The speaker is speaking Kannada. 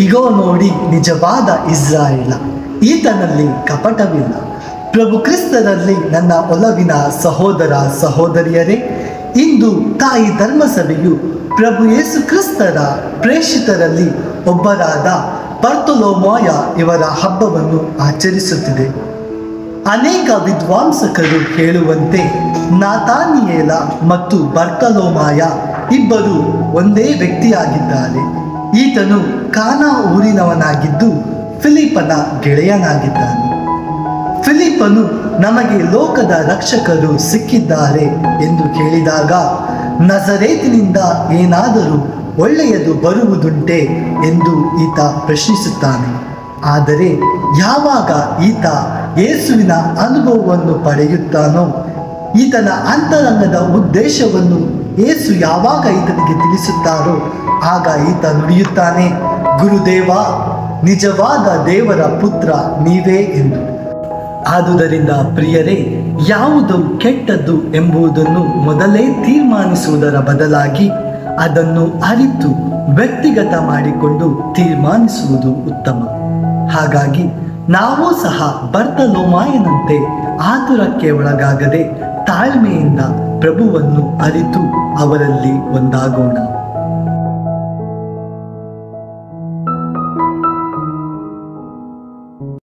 ಇಗೋ ನೋಡಿ ನಿಜವಾದ ಇಸ್ರಾಯೇಲ, ಈತನಲ್ಲಿ ಕಪಟವಿಲ್ಲ. ಪ್ರಭು ಕ್ರಿಸ್ತರಲ್ಲಿ ನನ್ನ ಒಲವಿನ ಸಹೋದರ ಸಹೋದರಿಯರೇ, ಇಂದು ತಾಯಿ ಧರ್ಮಸಭೆಯು ಪ್ರಭು ಯೇಸು ಕ್ರಿಸ್ತರ ಪ್ರೇಷಿತರಲ್ಲಿ ಒಬ್ಬರಾದ ಬರ್ತೊಲೊಮಾಯ ಇವರ ಹಬ್ಬವನ್ನು ಆಚರಿಸುತ್ತಿದೆ. ಅನೇಕ ವಿದ್ವಾಂಸಕರು ಹೇಳುವಂತೆ ನಾತಾನಿಯೇಲ ಮತ್ತು ಬರ್ತೊಲೊಮಾಯ ಇಬ್ಬರು ಒಂದೇ ವ್ಯಕ್ತಿಯಾಗಿದ್ದಾರೆ. ಈತನು ಕಾನಾ ಊರಿನವನಾಗಿದ್ದು ಫಿಲಿಪ್ಪನ ಗೆಳೆಯನಾಗಿದ್ದಾನೆ. ಫಿಲಿಪ್ಪನು ನಮಗೆ ಲೋಕದ ರಕ್ಷಕರು ಸಿಕ್ಕಿದ್ದಾರೆ ಎಂದು ಹೇಳಿದಾಗ ನಜರೇತಿನಿಂದ ಏನಾದರೂ ಒಳ್ಳೆಯದು ಬರುವುದುಂಟೆ ಎಂದು ಈತ ಪ್ರಶ್ನಿಸುತ್ತಾನೆ. ಆದರೆ ಯಾವಾಗ ಈತ ಯೇಸುವಿನ ಅನುಭವವನ್ನು ಪಡೆಯುತ್ತಾನೋ, ಈತನ ಅಂತರಂಗದ ಉದ್ದೇಶವನ್ನು ಯೇಸು ಯಾವಾಗ ಈತನಿಗೆ ತಿಳಿಸುತ್ತಾರೋ ಆಗ ಈತ ನುಡಿಯುತ್ತಾನೆ, ಗುರುದೇವ, ನಿಜವಾದ ದೇವರ ಪುತ್ರ ನೀವೇ ಎಂದು. ಆದುದರಿಂದ ಪ್ರಿಯರೇ, ಯಾವುದು ಕೆಟ್ಟದ್ದು ಎಂಬುದನ್ನು ಮೊದಲೇ ತೀರ್ಮಾನಿಸುವುದರ ಬದಲಾಗಿ ಅದನ್ನು ಅರಿತು ವ್ಯಕ್ತಿಗತ ಮಾಡಿಕೊಂಡು ತೀರ್ಮಾನಿಸುವುದು ಉತ್ತಮ. ಹಾಗಾಗಿ ನಾವು ಸಹ ಬರ್ತೊಲೊಮಾಯನಂತೆ ಆತುರಕ್ಕೆ ಒಳಗಾಗದೆ ತಾಳ್ಮೆಯಿಂದ ಪ್ರಭುವನ್ನು ಅರಿತು ಅವರಲ್ಲಿ ಒಂದಾಗೋಣ.